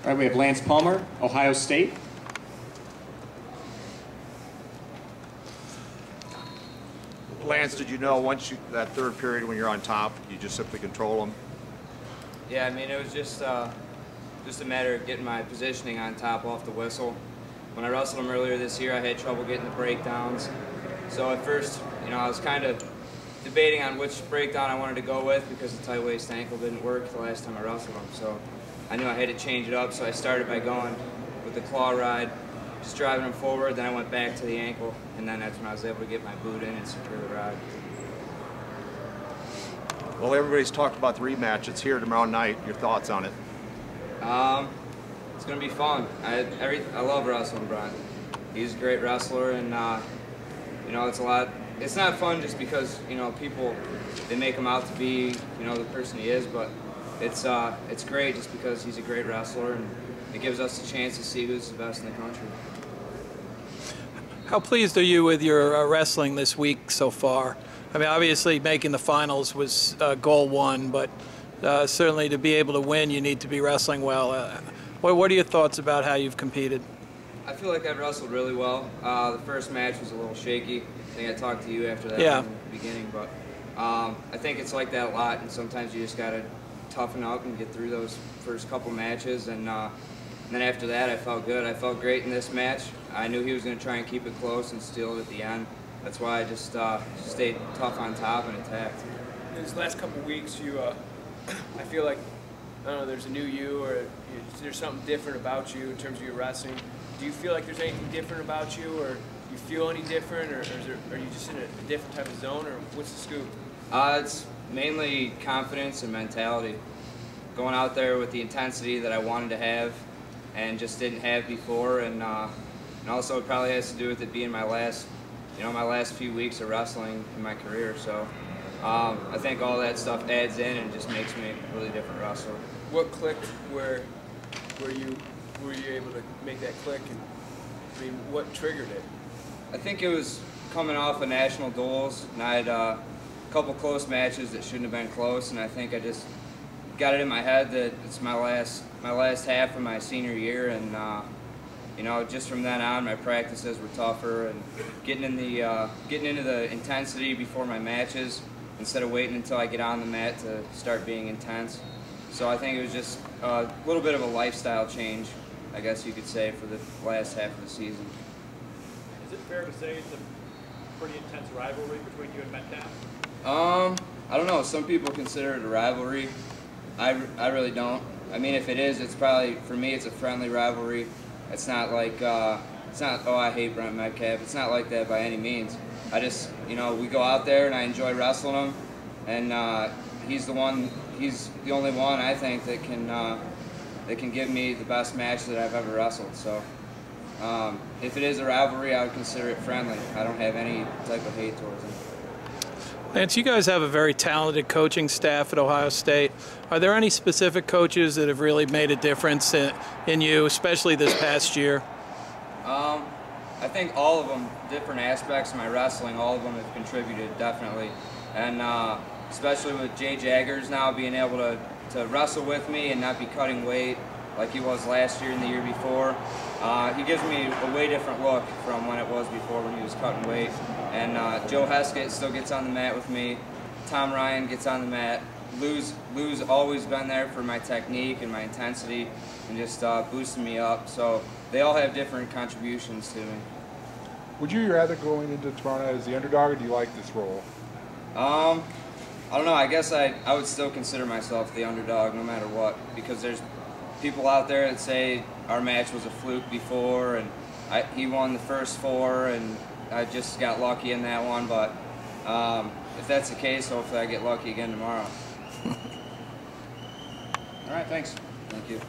All right, we have Lance Palmer, Ohio State. Lance, did you know once that third period when you're on top, you just simply control them? Yeah, I mean, it was just a matter of getting my positioning on top off the whistle. When I wrestled him earlier this year, I had trouble getting the breakdowns. So at first, I was kind of debating on which breakdown I wanted to go with because the tight waist ankle didn't work the last time I wrestled him. So I knew I had to change it up, so I started by going with the claw ride, just driving him forward, then I went back to the ankle, and then that's when I was able to get my boot in and secure the ride. Well, everybody's talked about the rematch. It's here tomorrow night. Your thoughts on it? It's going to be fun. I love wrestling Brent. He's a great wrestler, and it's not fun just because people, they make him out to be the person he is, but it's great just because he's a great wrestler, and it gives us a chance to see who's the best in the country. How pleased are you with your wrestling this week so far? I mean, obviously making the finals was goal one, but certainly to be able to win, you need to be wrestling well. What are your thoughts about how you've competed? I feel like I've wrestled really well. The first match was a little shaky. I think I talked to you after that in the beginning, but I think it's like that a lot, and sometimes you just got to toughen up and get through those first couple matches, and then after that I felt good. I felt great in this match. I knew he was going to try and keep it close and steal it at the end. That's why I just stayed tough on top and attacked. In these last couple weeks, I feel like, I don't know, there's a new you, or there's something different about you in terms of your wrestling. Do you feel like there's anything different about you, or do you feel any different, or are you just in a different type of zone, or what's the scoop? It's mainly confidence and mentality. Going out there with the intensity that I wanted to have and just didn't have before, and also it probably has to do with it being my last few weeks of wrestling in my career. So I think all that stuff adds in and just makes me a really different wrestler. What clicked where you were able to make that click, and I mean, what triggered it? I think it was coming off of national duels, and I had a couple close matches that shouldn't have been close, and I think I just got it in my head that it's my last half of my senior year, and just from then on, my practices were tougher, and getting into the intensity before my matches instead of waiting until I get on the mat to start being intense. So I think it was just a little bit of a lifestyle change, I guess you could say, for the last half of the season. Is it fair to say it's a pretty intense rivalry between you and Metcalf? I don't know. Some people consider it a rivalry. I really don't. I mean, if it is, it's probably, for me, it's a friendly rivalry. It's not like, it's not, oh, I hate Brent Metcalf. It's not like that by any means. I just, we go out there and I enjoy wrestling him, and he's the only one, I think, that can give me the best match that I've ever wrestled. So if it is a rivalry, I would consider it friendly. I don't have any type of hate towards him. Lance, you guys have a very talented coaching staff at Ohio State. Are there any specific coaches that have really made a difference in you, especially this past year? I think all of them, different aspects of my wrestling, all of them have contributed, definitely. And especially with Jay Jaggers now being able to wrestle with me and not be cutting weight like he was last year and the year before. He gives me a way different look from when it was before when he was cutting weight. And Joe Heskett still gets on the mat with me. Tom Ryan gets on the mat. Lou's always been there for my technique and my intensity and just boosting me up. So they all have different contributions to me. Would you rather going into tomorrow night as the underdog, or do you like this role? I don't know. I guess I would still consider myself the underdog no matter what, because there's people out there that say our match was a fluke before, and he won the first four, and I just got lucky in that one. But if that's the case, hopefully I get lucky again tomorrow. All right, thanks. Thank you.